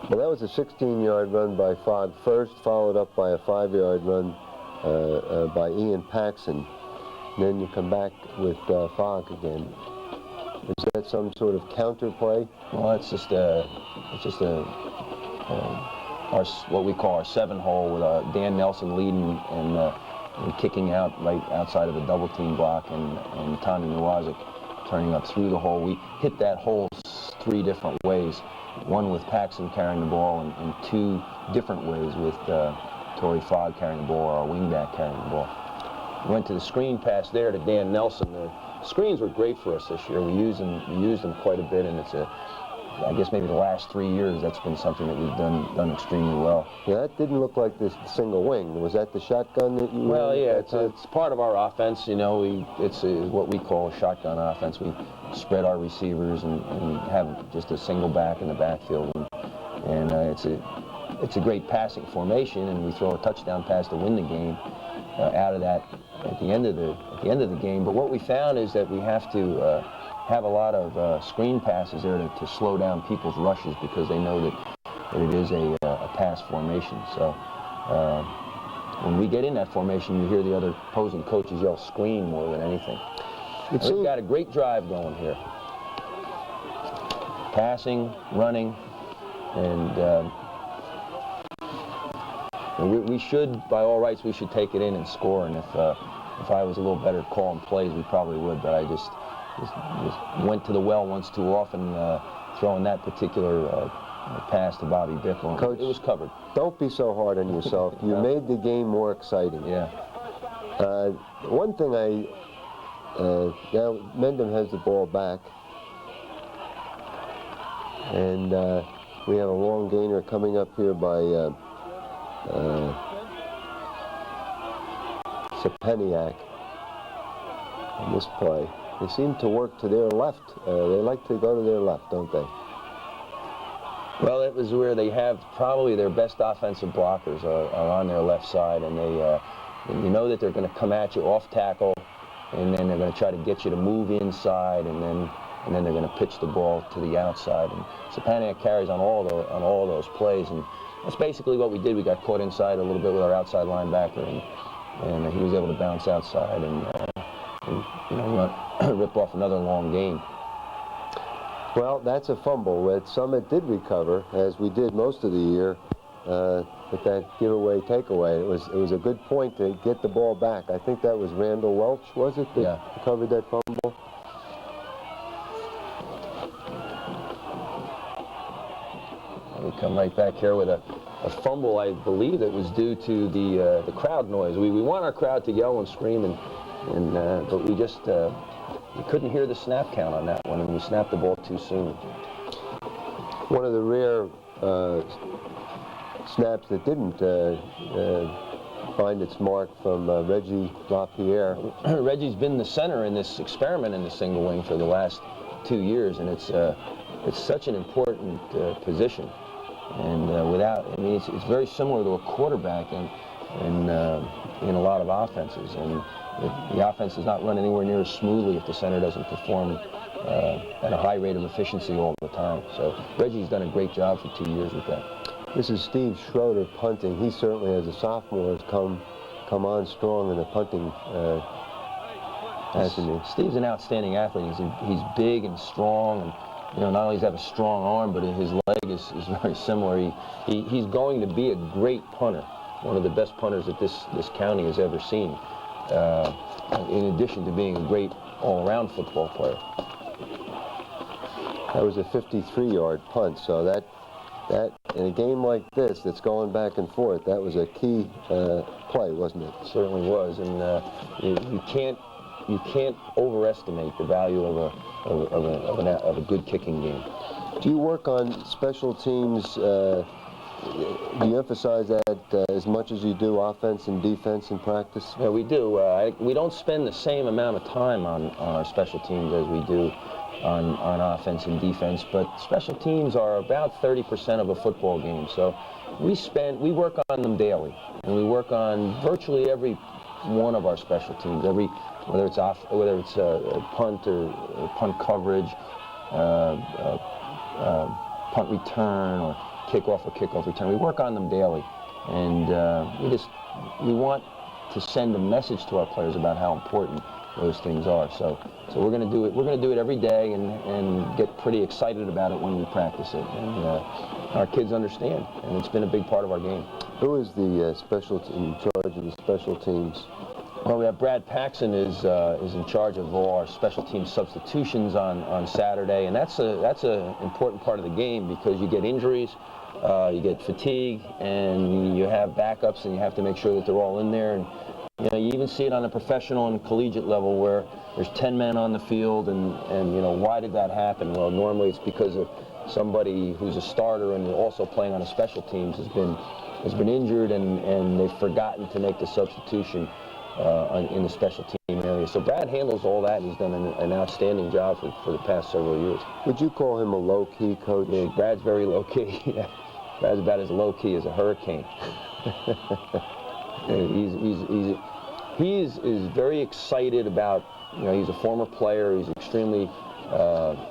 S1: Well, that was a 16-yard run by Fogg first, followed up by a 5-yard run by Ian Paxson. And then you come back with Fogg again. Is that some sort of counter play?
S2: Well, it's just what we call our 7-hole with Dan Nelson leading, and and kicking out right outside of a double team block, and Tommy Nowazik turning up through the hole. We hit that hole 3 different ways, one with Paxson carrying the ball, and 2 different ways with Torrey Fogg carrying the ball, or our wingback carrying the ball. We went to the screen pass there to Dan Nelson. The screens were great for us this year. We used them quite a bit, and it's I guess maybe the last 3 years, that's been something that we've done extremely well.
S1: Yeah, that didn't look like this single wing. Was that the shotgun that you?
S2: Well, yeah, it's part of our offense. You know, it's what we call a shotgun offense. We spread our receivers and have just a single back in the backfield, and it's a great passing formation, and we throw a touchdown pass to win the game out of that at the end of the game. But what we found is that we have to have a lot of screen passes there to slow down people's rushes, because they know that it is a pass formation. So when we get in that formation, you hear the other opposing coaches yell screen more than anything. We've got a great drive going here. Passing, running, and we should, by all rights, we should take it in and score. And if I was a little better at calling plays, we probably would. But I just went to the well once too often, throwing that particular pass to Bobby Bickle.
S1: Coach,
S2: it was covered.
S1: Don't be so hard on yourself. You made the game more exciting.
S2: Yeah.
S1: One thing now Mendham has the ball back, and we have a long gainer coming up here by Sepeniak on this play. They seem to work to their left. They like to go to their left, don't they?
S2: Well, it was where they have probably their best offensive blockers are on their left side, and you know that they're going to come at you off tackle, and then they're going to try to get you to move inside, and then they're going to pitch the ball to the outside. And Sepeniak carries on all those plays, and that's basically what we did. We got caught inside a little bit with our outside linebacker, and he was able to bounce outside and rip off another long gain.
S1: Well, that's a fumble that Summit did recover, as we did most of the year, with that giveaway takeaway. It was a good point to get the ball back. I think that was Randall Welch, was it, that recovered that fumble?
S2: We come right back here with a fumble, I believe, that was due to the crowd noise. We want our crowd to yell and scream, but we just we couldn't hear the snap count on that one, and we snapped the ball too soon.
S1: One of the rare snaps that didn't find its mark from Reggie LaPierre.
S2: Reggie's been the center in this experiment in the single wing for the last 2 years, and it's such an important position. And it's very similar to a quarterback in a lot of offenses. And the offense does not run anywhere near as smoothly if the center doesn't perform at a high rate of efficiency all the time. So Reggie's done a great job for 2 years with that.
S1: This is Steve Schroeder punting. He certainly, as a sophomore, has come on strong in the punting.
S2: Steve's an outstanding athlete. He's big and strong, and not only does he have a strong arm, but his leg is very similar. He's going to be a great punter, one of the best punters that this county has ever seen, in addition to being a great all-around football player.
S1: That was a 53-yard punt, so that in a game like this that's going back and forth, that was a key play, wasn't it?
S2: It certainly was, and you can't overestimate the value of a good kicking game.
S1: Do you work on special teams? Do you emphasize that as much as you do offense and defense in practice?
S2: Yeah, we do. We don't spend the same amount of time on our special teams as we do on offense and defense, but special teams are about 30% of a football game. So we work on them daily, and we work on virtually every one of our special teams, whether it's a punt or punt coverage, punt return, or kickoff return. We work on them daily, and we want to send a message to our players about how important those things are. So we're going to do it. We're going to do it every day, and get pretty excited about it when we practice it. And our kids understand, and it's been a big part of our game.
S1: Who is the in charge of the special teams?
S2: Well, we have Brad Paxson is in charge of all our special team substitutions on Saturday, and that's a important part of the game because you get injuries, you get fatigue, and you have backups, and you have to make sure that they're all in there. And you even see it on a professional and collegiate level where there's 10 men on the field, and why did that happen? Well, normally it's because of somebody who's a starter and also playing on a special teams has been injured, and they've forgotten to make the substitution in the special team area. So Brad handles all that, and he's done an outstanding job for the past several years.
S1: Would you call him a low-key coach?
S2: Yeah, Brad's very low-key. Brad's about as low-key as a hurricane. He is very excited about, he's a former player. He's extremely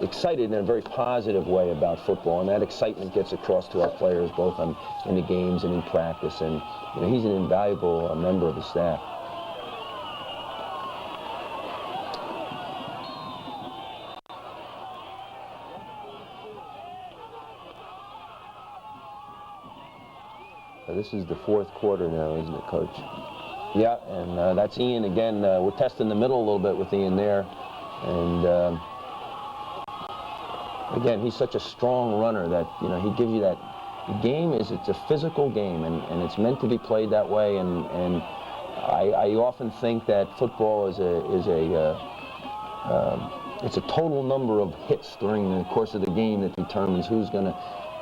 S2: excited in a very positive way about football, and that excitement gets across to our players both in the games and in practice. And he's an invaluable member of the staff.
S1: This is the fourth quarter now, isn't it, Coach?
S2: Yeah, and that's Ian again. We're testing the middle a little bit with Ian there. And again, he's such a strong runner that, he gives you that. The game it's a physical game, and it's meant to be played that way. And I often think that football is it's a total number of hits during the course of the game that determines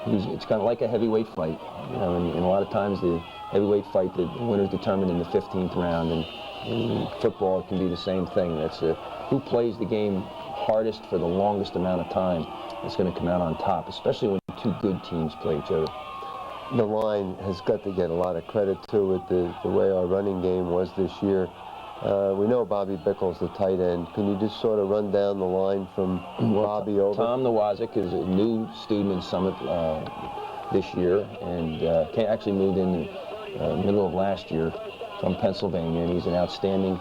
S2: it's kind of like a heavyweight fight, and a lot of times the heavyweight fight, the winner's determined in the 15th round, and in football it can be the same thing. That's who plays the game hardest for the longest amount of time is going to come out on top, especially when two good teams play each other.
S1: The line has got to get a lot of credit to it, the way our running game was this year. We know Bobby Bickle's the tight end. Can you just sort of run down the line from Bobby over?
S2: Tom Nowazik is a new student in Summit this year, and actually moved in the middle of last year from Pennsylvania, and he's an outstanding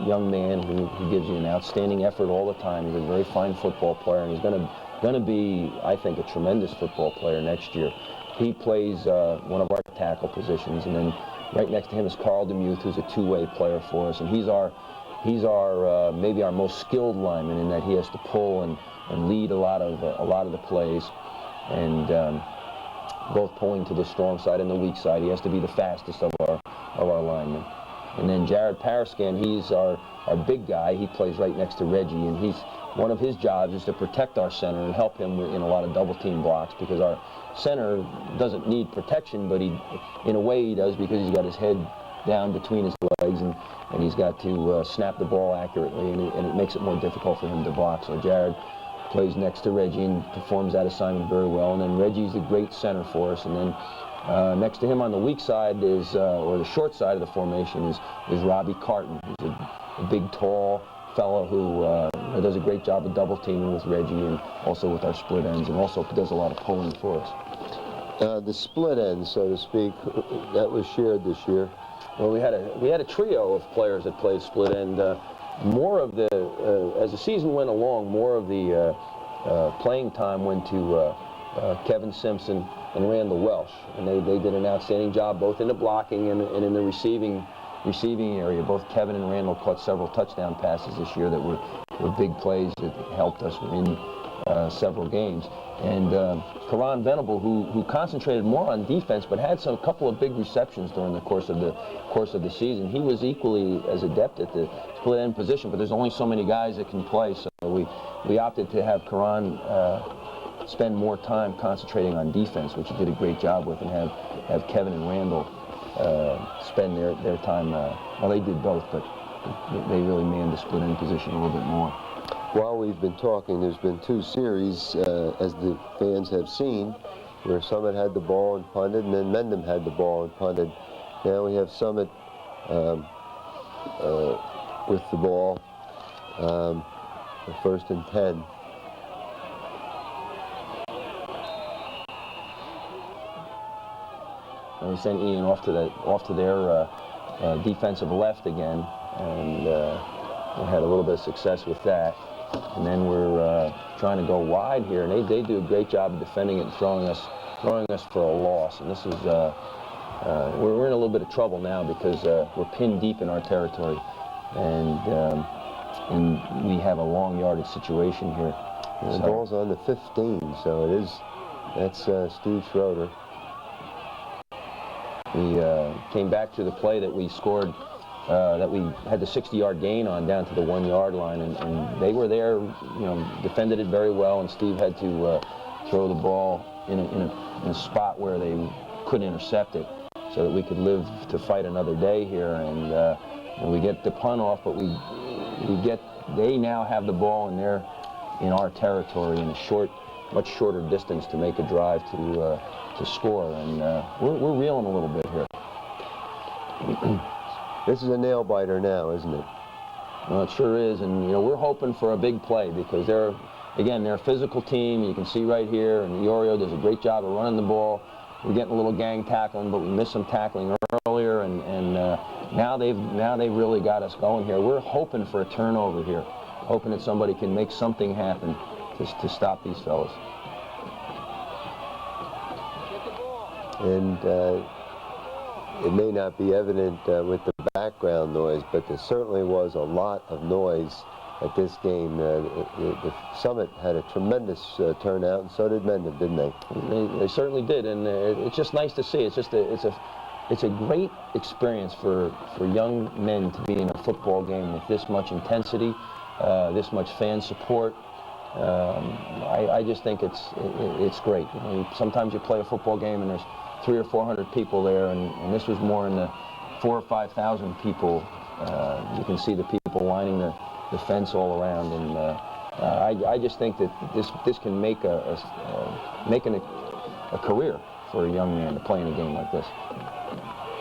S2: young man who gives you an outstanding effort all the time. He's a very fine football player, and he's going to be, I think, a tremendous football player next year. He plays one of our tackle positions, and then right next to him is Carl DeMuth, who's a two-way player for us, and he's our maybe our most skilled lineman in that he has to pull and lead a lot of the plays, and both pulling to the strong side and the weak side. He has to be the fastest of our linemen. And then Jared Parascan, he's our big guy. He plays right next to Reggie, and one of his jobs is to protect our center and help him in a lot of double team blocks, because our center doesn't need protection, but in a way he does, because he's got his head down between his legs, and he's got to snap the ball accurately, and it makes it more difficult for him to block. So Jared plays next to Reggie and performs that assignment very well. And then Reggie's a great center for us. And then next to him on the weak side or the short side of the formation is Robbie Carton, who's a big, tall fellow who does a great job of double teaming with Reggie and also with our split ends, and also does a lot of pulling for us.
S1: The split end, so to speak, that was shared this year.
S2: Well, we had a trio of players that played split end. More of the as the season went along, more of the playing time went to Kevin Simpson and Randall Welsh, and they did an outstanding job both in the blocking and in the receiving area. Both Kevin and Randall caught several touchdown passes this year that were big plays that helped us win several games. And Karan Venable, who concentrated more on defense but had a couple of big receptions during the course of the season. He was equally as adept at the split end position, but there's only so many guys that can play, so we opted to have Karan spend more time concentrating on defense, which he did a great job with, and have Kevin and Randall spend their time. Well, they did both, but they really manned the split end position a little bit more.
S1: While we've been talking, there's been two series, as the fans have seen, where Summit had the ball and punted, and then Mendham had the ball and punted. Now we have Summit with the ball, first and 10.
S2: And we sent Ian off to their defensive left again, and we had a little bit of success with that. And then we're trying to go wide here, and they do a great job of defending it and throwing us for a loss. And this is we're in a little bit of trouble now because we're pinned deep in our territory, and we have a long yardage situation here.
S1: The ball's on the 15, so it is. That's Steve Schroeder.
S2: We came back to the play that we scored, that we had the 60-yard gain on down to the 1-yard line, and they were there, defended it very well, and Steve had to throw the ball in a spot where they couldn't intercept it, so that we could live to fight another day here. And we get the punt off, but they now have the ball in our territory in a much shorter distance to make a drive to score, and we're reeling a little bit here.
S1: This is a nail biter now, isn't it?
S2: Well, it sure is, and we're hoping for a big play because they're a physical team. You can see right here, and Iorio does a great job of running the ball. We're getting a little gang tackling, but we missed some tackling earlier, and now they've really got us going here. We're hoping for a turnover here, hoping that somebody can make something happen to stop these fellas.
S1: And it may not be evident with the background noise, but there certainly was a lot of noise at this game. The Summit had a tremendous turnout, and so did Mendham, didn't they?
S2: They certainly did, and it's just nice to see. It's a great experience for young men to be in a football game with this much intensity, this much fan support. I just think it's great. Sometimes you play a football game and there's 300 or 400 people there, and this was more in the 4,000 or 5,000 people. You can see the people lining the fence all around, and I just think that this can make a career for a young man to play in a game like this.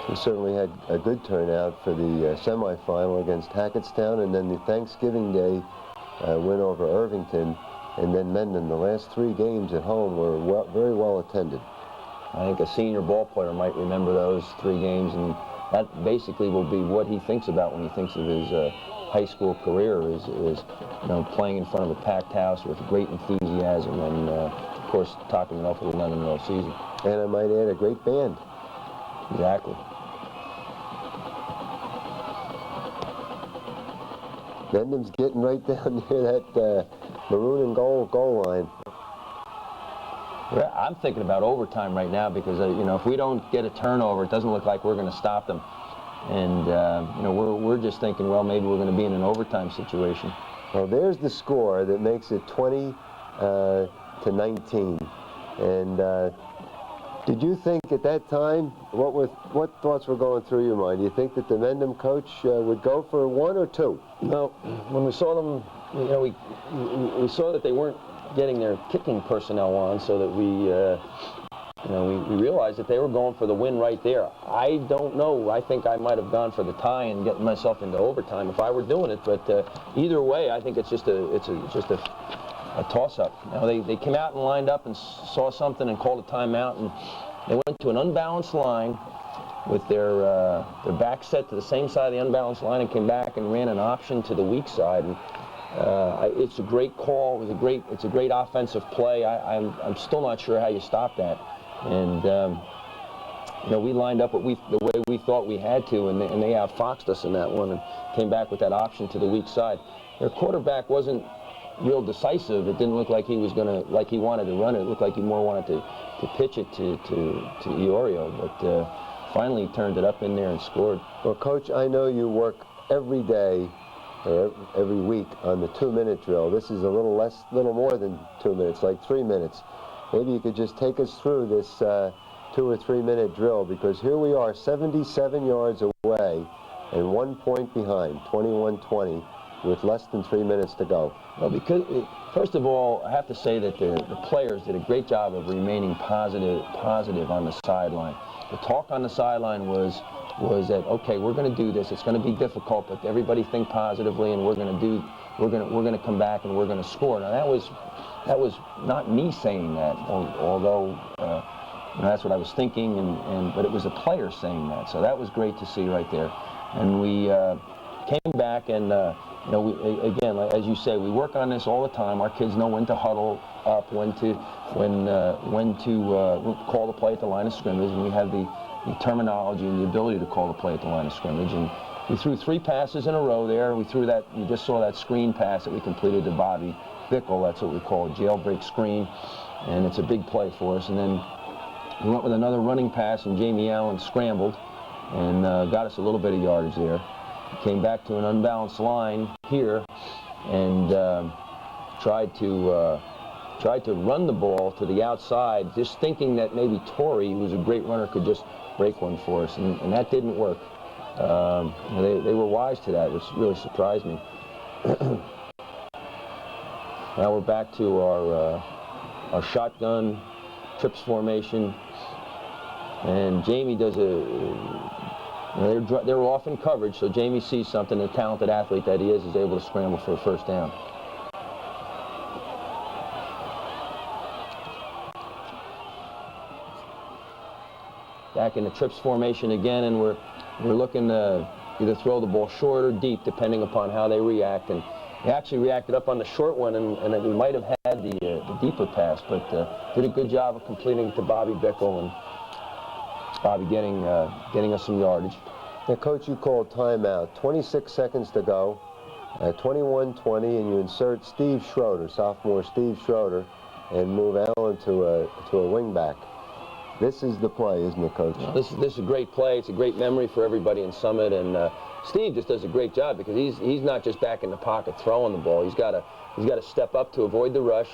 S1: We certainly had a good turnout for the semifinal against Hackettstown, and then the Thanksgiving Day win over Irvington, and then Mendham. The last 3 games at home were very well attended.
S2: I think a senior ball player might remember those 3 games, and that basically will be what he thinks about when he thinks of his high school career, is playing in front of a packed house with great enthusiasm, and of course topping it off with 11-0 season.
S1: And I might add, a great band.
S2: Exactly.
S1: Mendham's getting right down near that maroon and goal line.
S2: I'm thinking about overtime right now because if we don't get a turnover, it doesn't look like we're going to stop them, and we're just thinking, well, maybe we're going to be in an overtime situation.
S1: Well, there's the score that makes it 20 to 19, and did you think at that time, what thoughts were going through your mind? Do you think that the Mendham coach would go for 1 or 2?
S2: No, when we saw them, we saw that they weren't getting their kicking personnel on, so that we realized that they were going for the win right there. I don't know. I think I might have gone for the tie and getting myself into overtime if I were doing it. But either way, I think it's just a toss-up. They came out and lined up and saw something and called a timeout, and they went to an unbalanced line with their back set to the same side of the unbalanced line, and came back and ran an option to the weak side. And it's a great call. It's a great offensive play. I'm still not sure how you stop that. And we lined up the way we thought we had to, and they outfoxed us in that one and came back with that option to the weak side. Their quarterback wasn't real decisive. It didn't look like he wanted to run it. It looked like he more wanted to pitch it to Iorio, but finally he turned it up in there and scored.
S1: Well, Coach, I know you work every day or every week on the 2-minute drill. This is a little more than 2 minutes, like 3 minutes. Maybe you could just take us through this 2 or 3 minute drill, because here we are 77 yards away and 1 point behind, 21-20, with less than 3 minutes to go.
S2: Well, because first of all, I have to say that the players did a great job of remaining positive on the sideline. The talk on the sideline was that, okay, we're going to do this. It's going to be difficult, but everybody think positively, and we're going to come back and we're going to score. Now that was not me saying that, although that's what I was thinking, but it was the players saying that. So that was great to see right there. And we came back, and again, as you say, we work on this all the time. Our kids know when to huddle up, when to call the play at the line of scrimmage, and we have the terminology and the ability to call the play at the line of scrimmage. And we threw 3 passes in a row there. We threw that, you just saw that screen pass that we completed to Bobby Bickle. That's what we call a jailbreak screen, and it's a big play for us. And then we went with another running pass, and Jamie Allen scrambled and got us a little bit of yardage there. Came back to an unbalanced line here and tried to run the ball to the outside, just thinking that maybe Torrey, who's a great runner, could just break one for us, and that didn't work. They were wise to that, which really surprised me. Now we're back to our shotgun trips formation, and Jamie does they're off in coverage, so Jamie sees something. The talented athlete that he is able to scramble for a first down. Back in the trips formation again, and we're looking to either throw the ball short or deep, depending upon how they react. And he actually reacted up on the short one, and we might have had the deeper pass, but did a good job of completing it to Bobby Bickle, and Bobby getting us some yardage.
S1: Now, Coach, you called timeout. 26 seconds to go. 21-20, and you insert Steve Schroeder, sophomore Steve Schroeder, and move Allen to a wing back. This is the play, isn't it, Coach?
S2: This is a great play. It's a great memory for everybody in Summit, and Steve just does a great job because he's not just back in the pocket throwing the ball. He's got to step up to avoid the rush.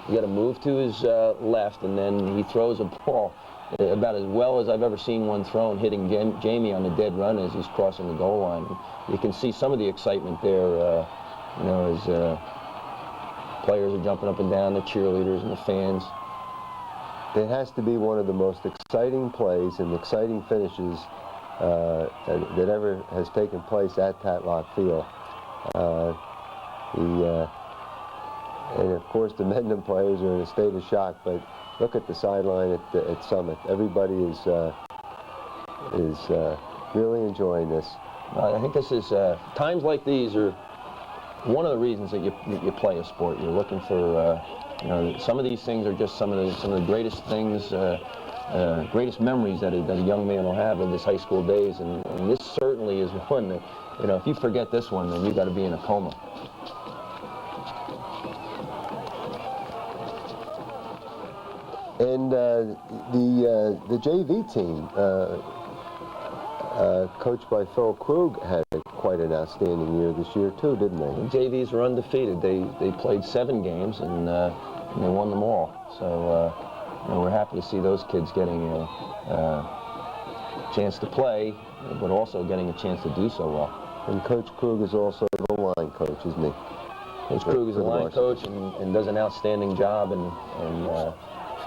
S2: He's got to move to his left, and then he throws a ball about as well as I've ever seen one thrown, hitting Jamie on a dead run as he's crossing the goal line. You can see some of the excitement there, as players are jumping up and down, the cheerleaders and the fans.
S1: It has to be one of the most exciting plays and exciting finishes that ever has taken place at Tatlock Field. And of course the Mendham players are in a state of shock, but look at the sideline at Summit. Everybody is really enjoying this.
S2: I think this is, times like these are one of the reasons that you play a sport. You're looking for, some of these things are just some of the greatest things, greatest memories that a young man will have in his high school days, and this certainly is one that, if you forget this one, then you've got to be in a coma.
S1: And the JV team, coached by Phil Krug, had quite an outstanding year this year too, didn't they?
S2: The JVs were undefeated. They played 7 games and they won them all. So we're happy to see those kids getting a chance to play, but also getting a chance to do so well.
S1: And Coach Krug is also the line coach, isn't he?
S2: Coach Krug is a line coach and does an outstanding job, and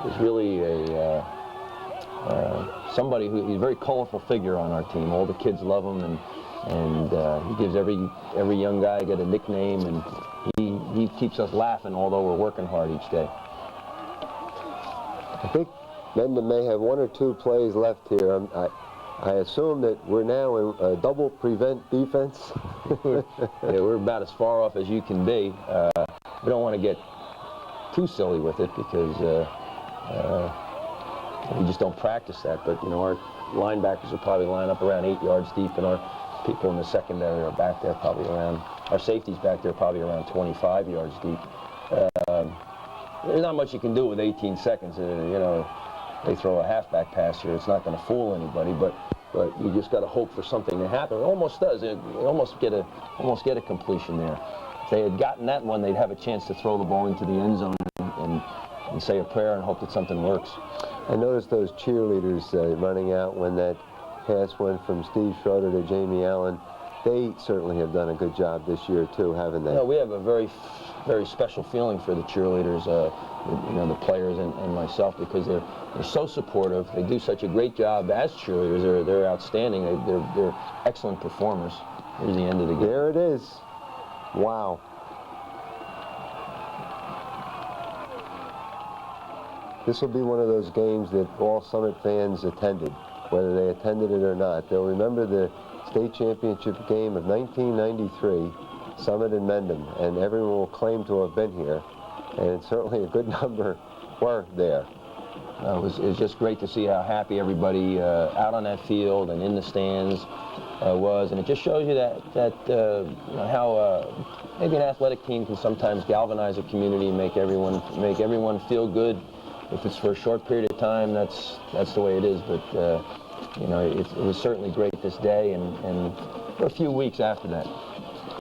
S2: is really somebody he's a very colorful figure on our team. All the kids love him, and he gives every young guy a nickname, and he keeps us laughing, although we're working hard each day.
S1: I think Mendham may have 1 or 2 plays left here. I assume that we're now in a double prevent defense.
S2: Yeah, we're about as far off as you can be. We don't want to get too silly with it because we just don't practice that. But our linebackers will probably line up around 8 yards deep, and our people in the secondary are back there probably around. Our safeties back there probably around 25 yards deep. There's not much you can do with 18 seconds. They throw a halfback pass here. It's not going to fool anybody, but you just got to hope for something to happen. It almost does. You almost get a completion there. If they had gotten that one, they'd have a chance to throw the ball into the end zone and say a prayer and hope that something works.
S1: I noticed those cheerleaders running out when that pass went from Steve Schroeder to Jamie Allen. They certainly have done a good job this year too, haven't they?
S2: We have a very, very special feeling for the cheerleaders, the players and myself, because they're so supportive. They do such a great job as cheerleaders. They're outstanding. They're excellent performers. Here's the end of the game.
S1: There it is. Wow. This will be one of those games that all Summit fans attended, whether they attended it or not. They'll remember the state championship game of 1993, Summit and Mendham, and everyone will claim to have been here, and certainly a good number were there.
S2: It was just great to see how happy everybody out on that field and in the stands was, and it just shows you that you know, how maybe an athletic team can sometimes galvanize a community and make everyone feel good. If it's for a short period of time, that's the way it is. But you know, it was certainly great this day, and for a few weeks after that.